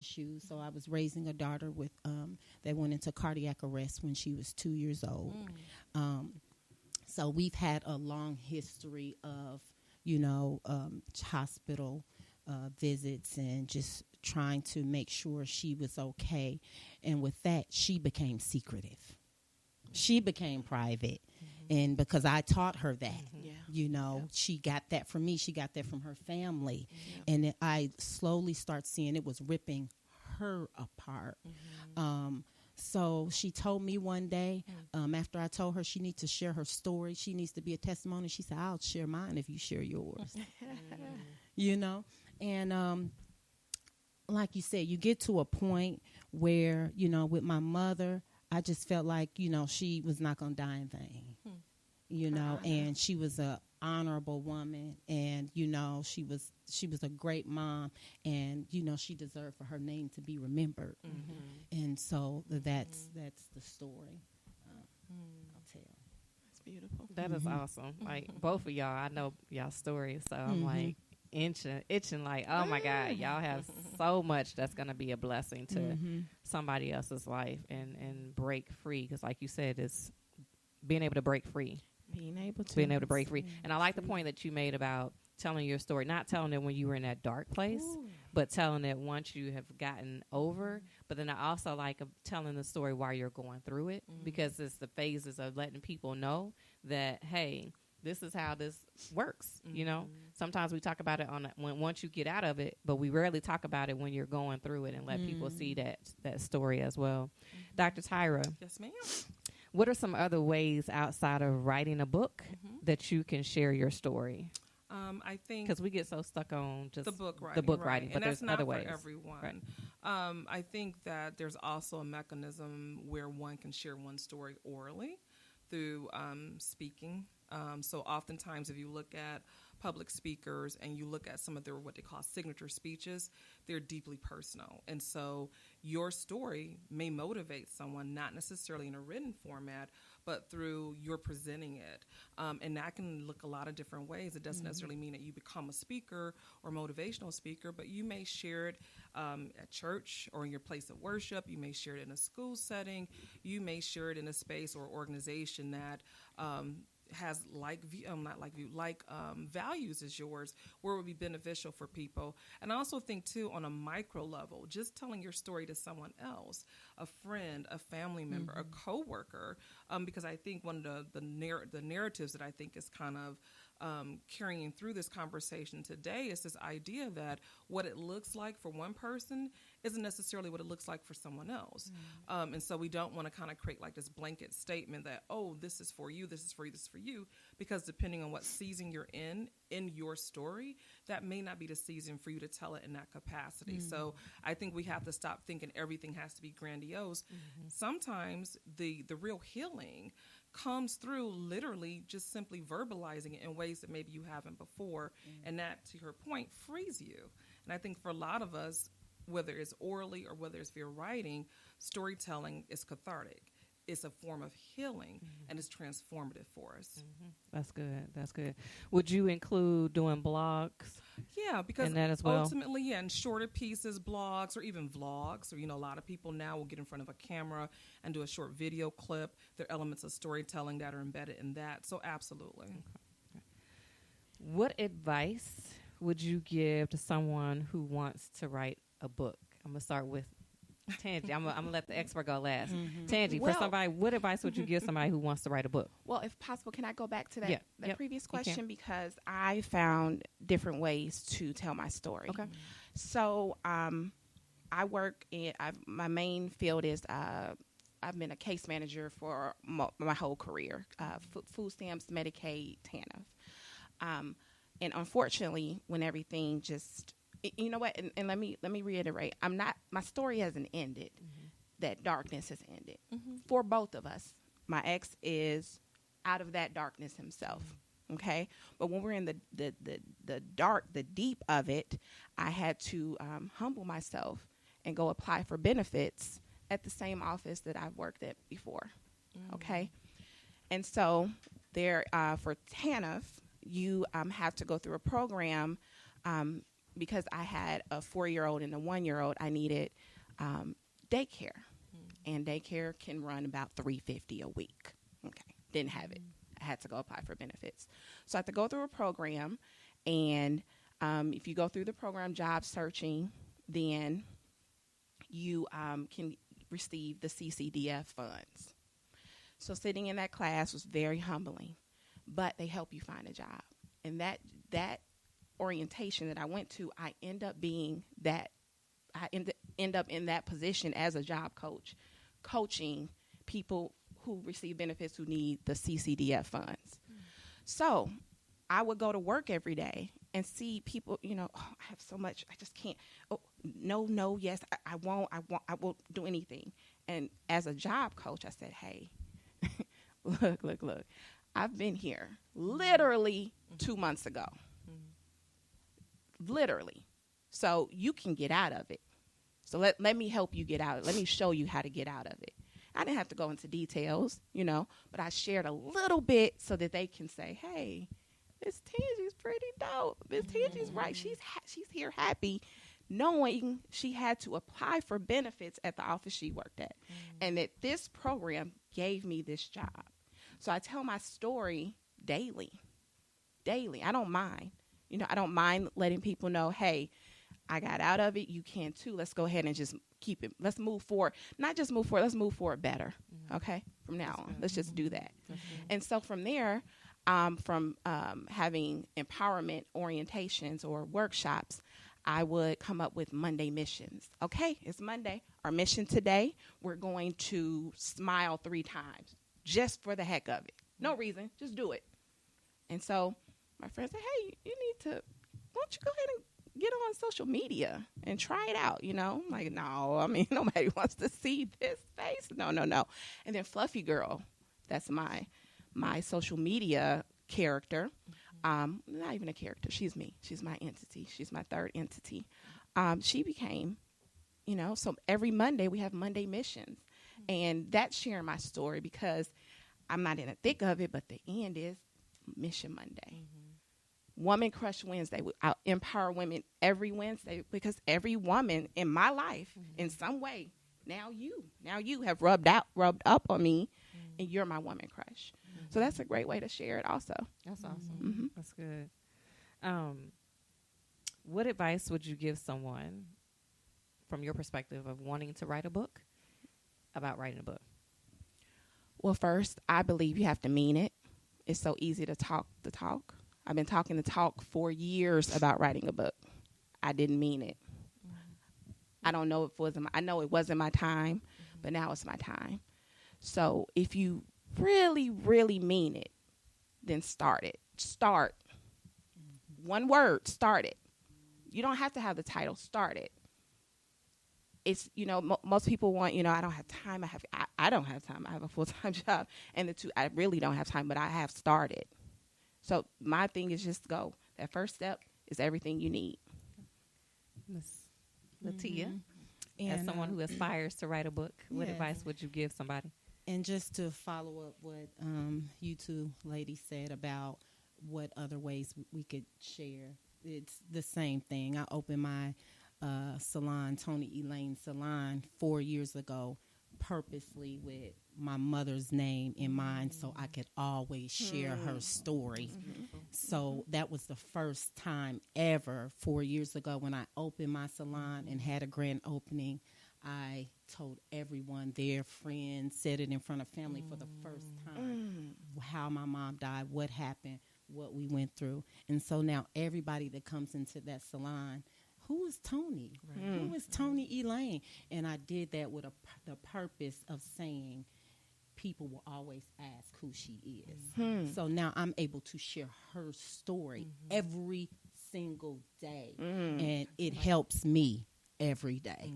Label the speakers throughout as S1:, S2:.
S1: issues. So I was raising a daughter with that went into cardiac arrest when she was 2 years old. Um, so we've had a long history of, hospital visits and just trying to make sure she was okay. And with that, she became secretive. She became private. And because I taught her that, she got that from me. She got that from her family. And I slowly start seeing it was ripping her apart. So she told me one day, after I told her she needs to share her story, she needs to be a testimony. She said, I'll share mine if you share yours. And like you said, you get to a point where, with my mother, I just felt like, she was not going to die in vain, and she was a honorable woman, and, she was a great mom, and, she deserved for her name to be remembered. And so that's the story I'll tell.
S2: That's beautiful.
S3: That is awesome. Like, both of y'all, I know y'all stories, so I'm like itching like, oh my God, y'all have so much that's going to be a blessing to somebody else's life and break free. Because like you said, it's being able to break free.
S2: Being able to break free.
S3: And I like the point that you made about telling your story, not telling it when you were in that dark place, but telling it once you have gotten over. But then I also like telling the story while you're going through it, because it's the phases of letting people know that, hey, this is how this works. Sometimes we talk about it once you get out of it, but we rarely talk about it when you're going through it and let people see that story as well. Dr. Tyra.
S4: Yes, ma'am.
S3: What are some other ways outside of writing a book that you can share your story?
S4: I think
S3: because we get so stuck on just
S4: the book writing,
S3: but
S4: and
S3: there's
S4: that's not
S3: other ways
S4: for everyone.
S3: Right.
S4: I think that there's also a mechanism where one can share one story orally through speaking. So oftentimes, if you look at public speakers and you look at some of their what they call signature speeches, they're deeply personal. And so your story may motivate someone, not necessarily in a written format, but through your presenting it. And that can look a lot of different ways. It doesn't necessarily mean that you become a speaker or motivational speaker, but you may share it at church or in your place of worship. You may share it in a school setting. You may share it in a space or organization that has values as yours, where it would be beneficial for people. And I also think too, on a micro level, just telling your story to someone else, a friend, a family member, a coworker, because I think one of the narratives that I think is kind of carrying through this conversation today is this idea that what it looks like for one person isn't necessarily what it looks like for someone else. And so we don't want to kind of create like this blanket statement that, oh, this is for you, this is for you, this is for you, because depending on what season you're in your story, that may not be the season for you to tell it in that capacity. So I think we have to stop thinking everything has to be grandiose. Sometimes the real healing comes through literally just simply verbalizing it in ways that maybe you haven't before. And that, to your point, frees you. And I think for a lot of us, whether it's orally or whether it's via writing, storytelling is cathartic. It's a form of healing, and it's transformative for us.
S3: That's good. That's good. Would you include doing blogs?
S4: Yeah, because
S3: in that as well?
S4: Ultimately, in shorter pieces, blogs, or even vlogs, or, a lot of people now will get in front of a camera and do a short video clip. There are elements of storytelling that are embedded in that. So absolutely.
S3: Okay. What advice would you give to someone who wants to write a book? I'm going to start with Tangi. I'm going to let the expert go last. Tangi, for somebody, what advice would you give somebody who wants to write a book?
S2: Well, if possible, can I go back to that previous question? Because I found different ways to tell my story.
S3: Okay.
S2: So I work in, my main field is I've been a case manager for my whole career, food stamps, Medicaid, TANF. And unfortunately, when everything just, you know what, and let me reiterate, my story hasn't ended. That darkness has ended. For both of us. My ex is out of that darkness himself. Okay? But when we're in the dark, the deep of it, I had to humble myself and go apply for benefits at the same office that I've worked at before. Okay? And so there, for TANF, you have to go through a program because I had a 4-year-old and a 1-year-old, I needed daycare. And daycare can run about $350 a week. Okay. Didn't have it. I had to go apply for benefits. So I had to go through a program. And if you go through the program, job searching, then you can receive the CCDF funds. So sitting in that class was very humbling, but they help you find a job. And that orientation that I went to, I end up being that. I end up in that position as a job coach, coaching people who receive benefits who need the CCDF funds. So I would go to work every day and see people, I have so much, I just can't. Oh, no, yes, I won't do anything. And as a job coach, I said, hey, look, I've been here literally 2 months ago. Literally. So you can get out of it. So let me help you get out of it. Let me show you how to get out of it. I didn't have to go into details, but I shared a little bit so that they can say, hey, Miss Tangi's pretty dope. Miss Tangi's right. She's here happy, knowing she had to apply for benefits at the office she worked at. And that this program gave me this job. So I tell my story daily. I don't mind. I don't mind letting people know, hey, I got out of it. You can too. Let's go ahead and just keep it. Let's move forward. Not just move forward. Let's move forward better. Okay? From now on. Let's just do that. And so from there, from having empowerment orientations or workshops, I would come up with Monday missions. Okay, it's Monday. Our mission today, we're going to smile 3 times just for the heck of it. No reason. Just do it. And so my friend said, hey, you need to, why don't you go ahead and get on social media and try it out, I'm like, no, nobody wants to see this face. No. And then Fluffy Girl, that's my social media character. Not even a character. She's me. She's my entity. She's my third entity. She became, so every Monday we have Monday missions. And that's sharing my story because I'm not in the thick of it, but the end is Mission Monday. Woman Crush Wednesday. I'll empower women every Wednesday because every woman in my life, in some way, now you have rubbed up on me, and you're my woman crush. So that's a great way to share it. Also,
S3: that's awesome. That's good. What advice would you give someone from your perspective of wanting to write a book about writing a book?
S2: Well, first, I believe you have to mean it. It's so easy to talk the talk. I've been talking the talk for years about writing a book. I didn't mean it. I don't know if it wasn't. I know it wasn't my time, but now it's my time. So if you really, really mean it, then start it. Start. One word. Start it. You don't have to have the title. Start it. It's most people want I don't have time. I don't have time. I have a full-time job, and I really don't have time. But I have started. So my thing is just go. That first step is everything you need.
S3: Miss Latia, as someone who aspires to write a book, what advice would you give somebody?
S1: And just to follow up what you two ladies said about what other ways we could share, it's the same thing. I opened my salon, Tony Elaine Salon, 4 years ago, purposely with my mother's name in mind so I could always share her story. So that was the first time ever 4 years ago when I opened my salon and had a grand opening. I told everyone, their friends, said it in front of family for the first time, how my mom died, what happened, what we went through. And so now everybody that comes into that salon, who is Tony? Right. Who is Tony Elaine? And I did that with the purpose of saying people will always ask who she is. So now I'm able to share her story every single day. And it helps me every day,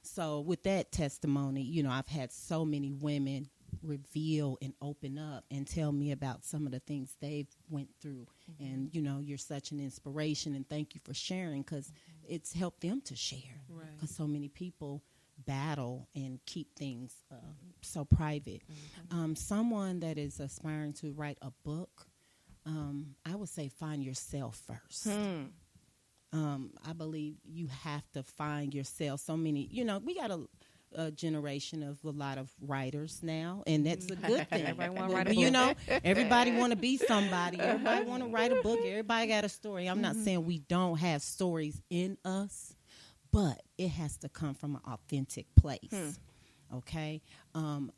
S1: So with that testimony, I've had so many women reveal and open up and tell me about some of the things they've went through. And, you're such an inspiration, and thank you for sharing because it's helped them to share. Because so many people battle and keep things so private. Someone that is aspiring to write a book, I would say find yourself first. I believe you have to find yourself. So many, we got a generation of a lot of writers now, and that's a good thing.
S3: Everybody wanna write a
S1: Everybody want to be somebody. Everybody want to write a book. Everybody got a story. I'm not saying we don't have stories in us, but it has to come from an authentic place. Okay?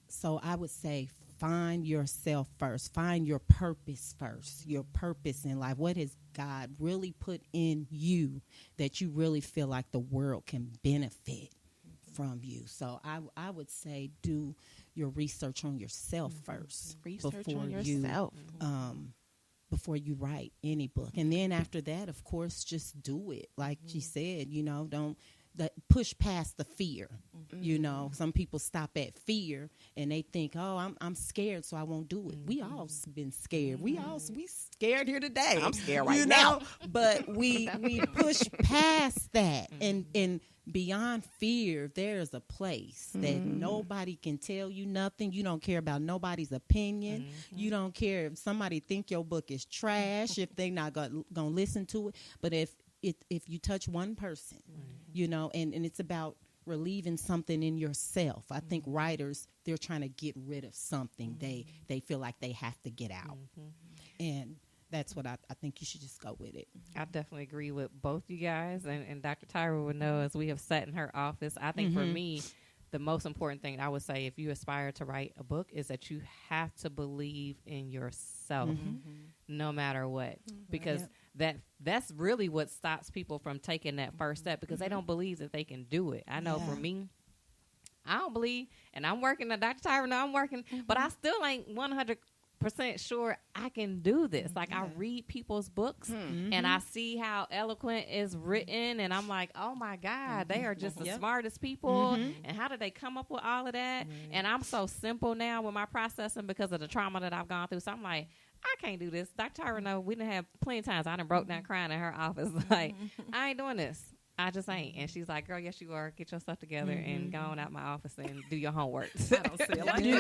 S1: So I would say find yourself first. Find your purpose first. Your purpose in life. What has God really put in you that you really feel like the world can benefit from you? So I would say do your research on yourself first.
S2: Research on yourself.
S1: Before you write any book. And then after that, of course, just do it. Like she said, don't push past the fear. Some people stop at fear and they think, oh, I'm scared, so I won't do it. We all been scared. We scared here today.
S2: I'm scared right now.
S1: But we push past that and beyond fear, there's a place that nobody can tell you nothing. You don't care about nobody's opinion. You don't care if somebody think your book is trash, if they not gonna listen to it. But if you touch one person, and it's about relieving something in yourself. I think writers, they're trying to get rid of something they feel like they have to get out. And that's what I think you should just go with it.
S3: I definitely agree with both you guys, and Dr. Tyra would know, as we have sat in her office. I think for me, the most important thing I would say, if you aspire to write a book, is that you have to believe in yourself, no matter what, because that's really what stops people from taking that first step, because they don't believe that they can do it. I know for me, I don't believe, and I'm working. Dr. Tyra, no, I'm working, but I still ain't 100% sure I can do this. Like, I read people's books and I see how eloquent is written, and I'm like, oh my God, they are just the smartest people. And how did they come up with all of that? And I'm so simple now with my processing because of the trauma that I've gone through. So I'm like, I can't do this. Dr. Tyra, no, we didn't have plenty of times I done broke down crying in her office. Like, I ain't doing this. I just ain't. And she's like, girl, yes, you are. Get your stuff together and go on out my office and do your homework.
S4: I don't say it like that.
S3: You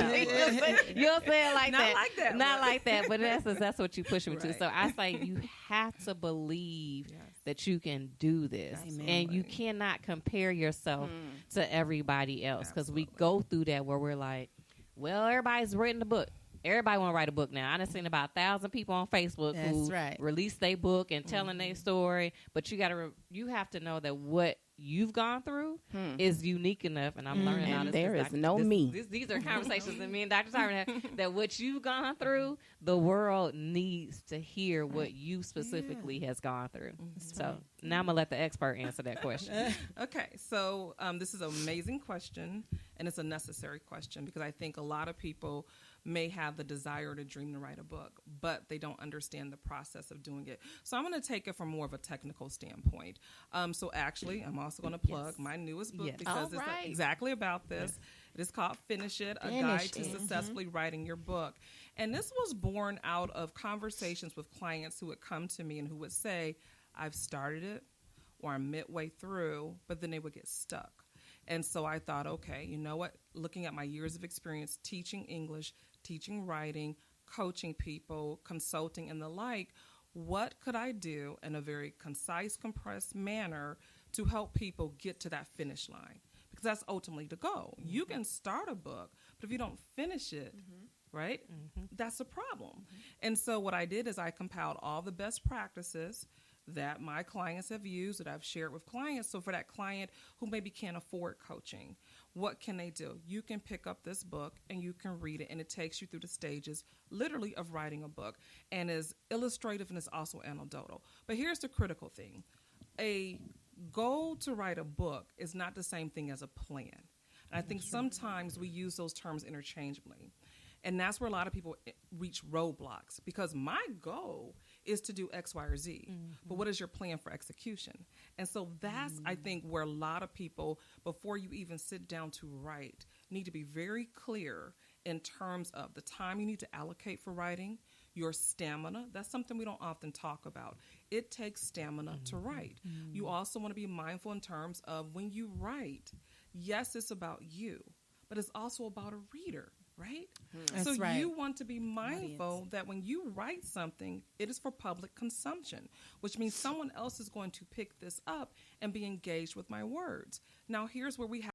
S3: don't say it like
S4: Not
S3: that.
S4: like that.
S3: Not like that. But in essence, that's what you push me to. So I say you have to believe that you can do this.
S1: Absolutely.
S3: And you cannot compare yourself to everybody else, because we go through that where we're like, well, everybody's written a book. Everybody want to write a book now. I done seen about 1,000 people on Facebook who release their book and telling their story. But you have to know that what you've gone through is unique enough. And I'm learning all this.
S2: There is no me.
S3: These are conversations that me and Dr. Tyra have, that what you've gone through, the world needs to hear what you specifically has gone through. So now I'm going to let the expert answer that question.
S4: Okay, so this is an amazing question, and it's a necessary question, because I think a lot of people may have the desire to dream to write a book, but they don't understand the process of doing it. So I'm going to take it from more of a technical standpoint. So actually, I'm also going to plug my newest book, because it's exactly about this. It is called Finish It, A Guide to Successfully Writing Your Book. And this was born out of conversations with clients who would come to me and who would say, I've started it, or I'm midway through, but then they would get stuck. And so I thought, okay, you know what? Looking at my years of experience teaching English, teaching writing, coaching people, consulting, and the like, what could I do in a very concise, compressed manner to help people get to that finish line? Because that's ultimately the goal. You can start a book, but if you don't finish it, right, that's a problem. And so what I did is I compiled all the best practices that my clients have used, that I've shared with clients. So for that client who maybe can't afford coaching, what can they do? You can pick up this book and you can read it, and it takes you through the stages, literally, of writing a book, and is illustrative and is also anecdotal. But here's the critical thing. A goal to write a book is not the same thing as a plan. And I think sometimes we use those terms interchangeably. And that's where a lot of people reach roadblocks, because my goal is to do X, Y, or Z. But what is your plan for execution? And so that's, I think, where a lot of people, before you even sit down to write, need to be very clear in terms of the time you need to allocate for writing, your stamina. That's something we don't often talk about. It takes stamina to write. You also want to be mindful in terms of when you write, yes, it's about you, but it's also about a reader. right?
S1: That's
S4: So
S1: right.
S4: you want to be mindful that when you write something, it is for public consumption, which means someone else is going to pick this up and be engaged with my words. Now, here's where we have